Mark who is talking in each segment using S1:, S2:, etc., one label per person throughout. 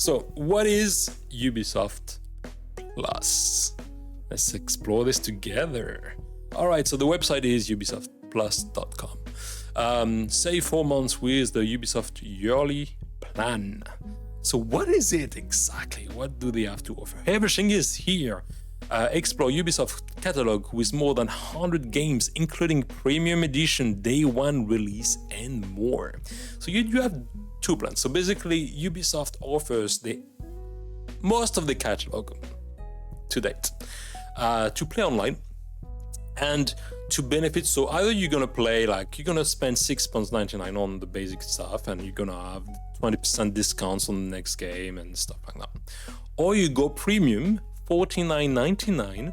S1: So what is Ubisoft Plus? Let's explore this together. All right, so the website is ubisoftplus.com. Save 4 months with the Ubisoft yearly plan. So what is it exactly? What do they have to offer? Everything is here. Explore Ubisoft catalog with more than 100 games, including premium edition, day one release, and more. So you have 2 plans. So basically, Ubisoft offers most of the catalog to date to play online and to benefit. So either you're gonna play, like, you're gonna spend £6.99 on the basic stuff, and you're gonna have 20% discounts on the next game and stuff like that, or you go premium, $49.99,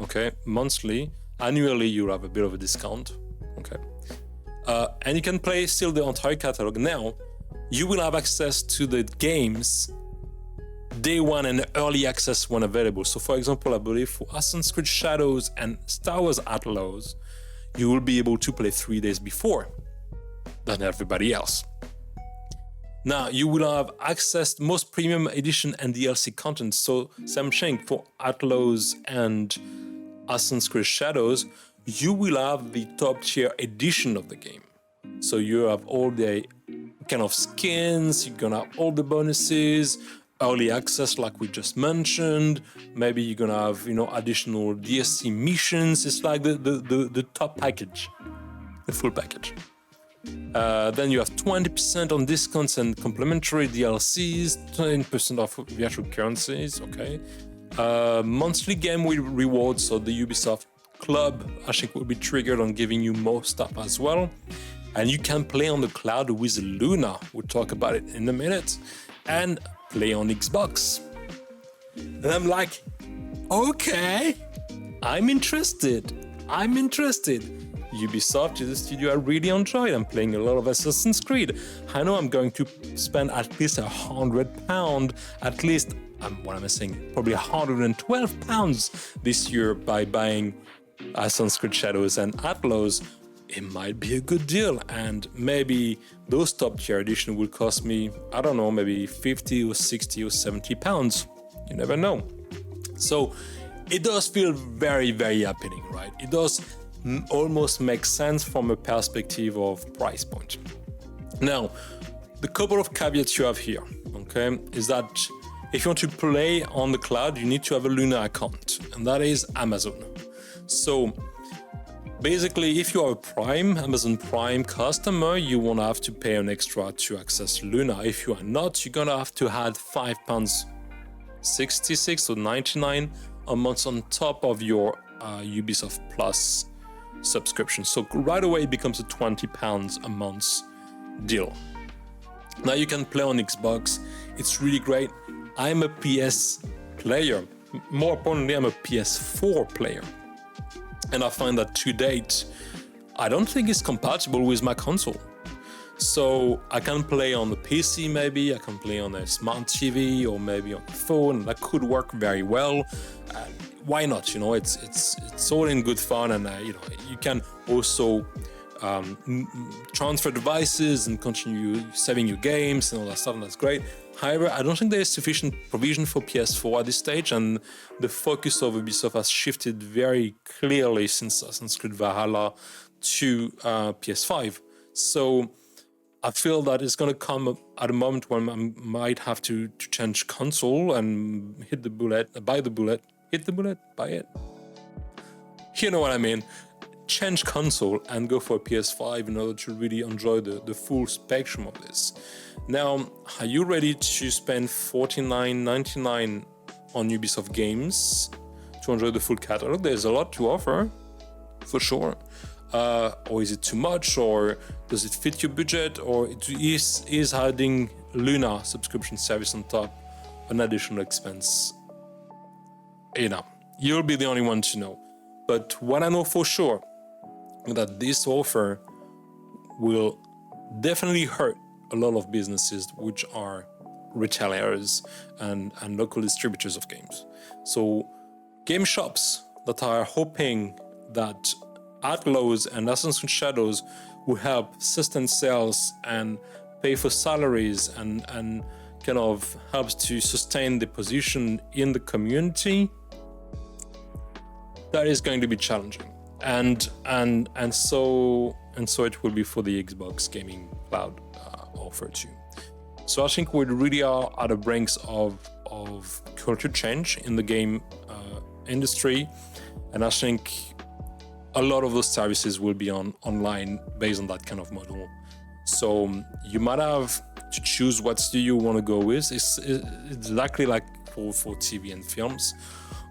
S1: okay, monthly. Annually you'll have a bit of a discount, okay, and you can play still the entire catalog. Now you will have access to the games day one and early access when available. So for example, I believe for Assassin's Creed Shadows and Star Wars Outlaws, you will be able to play 3 days before than everybody else. Now, you will have access to most premium edition and DLC content. So, same thing for Outlaws and Assassin's Creed Shadows, you will have the top tier edition of the game. So you have all the kind of skins, you're gonna have all the bonuses, early access like we just mentioned, maybe you're gonna have, additional DLC missions. It's like the top package, the full package. Then you have 20% on discounts and complimentary DLCs, 10% off virtual currencies, okay. Monthly game rewards, so the Ubisoft Club, I think, will be triggered on giving you more stuff as well. And you can play on the cloud with Luna, we'll talk about it in a minute, and play on Xbox. And I'm like, okay, I'm interested. Ubisoft is a studio I really enjoyed. I'm playing a lot of Assassin's Creed. I know I'm going to spend at least £100, at least, what am I saying? Probably £112 this year by buying Assassin's Creed Shadows and Outlaws. It might be a good deal, and maybe those top tier edition will cost me, I don't know, maybe 50 or 60 or 70 pounds. You never know. So it does feel very, very appealing, right? It does almost make sense from a perspective of price point. Now, the couple of caveats you have here, okay, is that if you want to play on the cloud, you need to have a Luna account, and that is Amazon. So basically, if you are a Amazon Prime customer, you won't have to pay an extra to access Luna. If you are not, you're gonna have to add £5.66 or 99 a month on top of your Ubisoft Plus subscription. So right away it becomes a £20 a month deal. Now you can play on Xbox. It's really great. I'm a PS player. More importantly, I'm a PS4 player. And I find that to date, I don't think it's compatible with my console. So I can play on the PC maybe, I can play on a smart TV or maybe on the phone. That could work very well. Why not? It's all in good fun, and you can also transfer devices and continue saving your games and all that stuff, and that's great. However, I don't think there is sufficient provision for PS4 at this stage, and the focus of Ubisoft has shifted very clearly since Assassin's Creed Valhalla to PS5. So I feel that it's going to come at a moment when I might have to change console and hit the bullet, buy it. You know what I mean? Change console and go for a PS5 in order to really enjoy the full spectrum of this. Now, are you ready to spend $49.99 on Ubisoft games to enjoy the full catalog? There's a lot to offer, for sure. Or is it too much? Or does it fit your budget? Or is adding Luna subscription service on top an additional expense? You'll be the only one to know. But what I know for sure is that this offer will definitely hurt a lot of businesses which are retailers and local distributors of games. So game shops that are hoping that Outlaws and Assassin's Creed Shadows will help sustain sales and pay for salaries and kind of helps to sustain the position in the community, that is going to be challenging. And so it will be for the Xbox Gaming Cloud offer too. So I think we really are at the brinks of culture change in the game industry, and I think a lot of those services will be online based on that kind of model. So you might have to choose what studio you want to go with. It's exactly like for TV and films.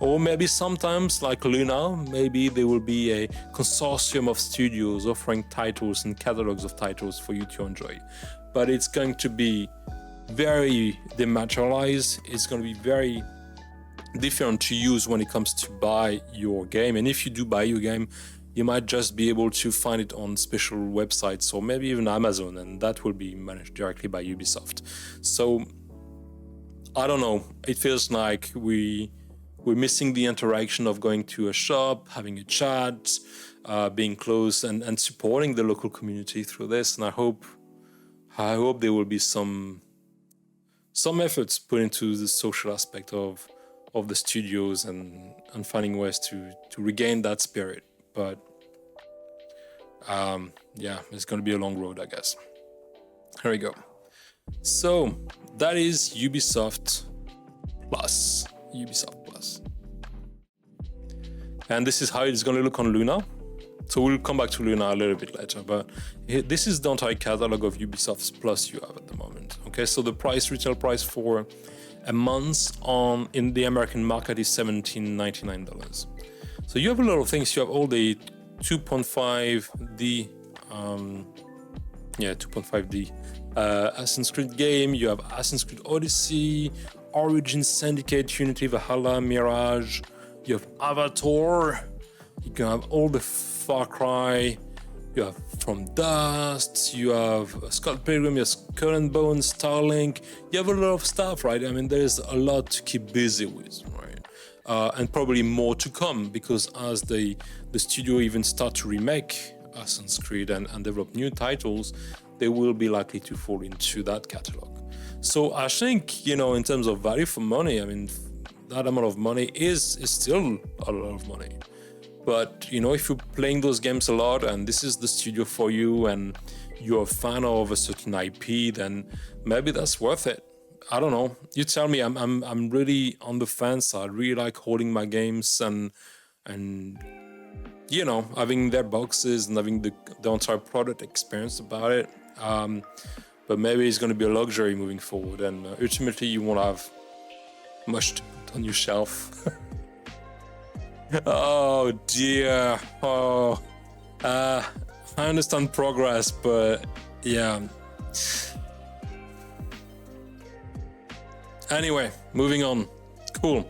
S1: Or maybe sometimes, like Luna, maybe there will be a consortium of studios offering titles and catalogs of titles for you to enjoy. But it's going to be very dematerialized. It's going to be very different to use when it comes to buy your game. And if you do buy your game, you might just be able to find it on special websites or maybe even Amazon, and that will be managed directly by Ubisoft. So I don't know. It feels like we're missing the interaction of going to a shop, having a chat, being close and supporting the local community through this. And I hope there will be some efforts put into the social aspect of the studios and finding ways to regain that spirit. But yeah, it's going to be a long road, I guess. Here we go. So that is Ubisoft Plus. And this is how it's going to look on Luna. So we'll come back to Luna a little bit later, but this is the entire catalog of Ubisoft's Plus you have at the moment. Okay, so the retail price for a month in the American market is $17.99. So you have a lot of things. You have all the 2.5D, 2.5D Assassin's Creed game. You have Assassin's Creed Odyssey, Origins, Syndicate, Unity, Valhalla, Mirage. You have Avatar. You can have all the Far Cry. You have From Dust. You have Scott Pilgrim. You have Skull and Bones, Starlink. You have a lot of stuff, right? I mean, there's a lot to keep busy with, right? And probably more to come, because as the studio even start to remake Assassin's Creed and develop new titles, they will be likely to fall into that catalog. So I think, in terms of value for money, I mean, that amount of money is still a lot of money. But, if you're playing those games a lot and this is the studio for you and you're a fan of a certain IP, then maybe that's worth it. I don't know. You tell me. I'm really on the fence. I really like holding my games and having their boxes and having the entire product experience about it. But maybe it's going to be a luxury moving forward, and ultimately you won't have much to put on your shelf. Oh dear. Oh, I understand progress, but yeah. Anyway, moving on. Cool.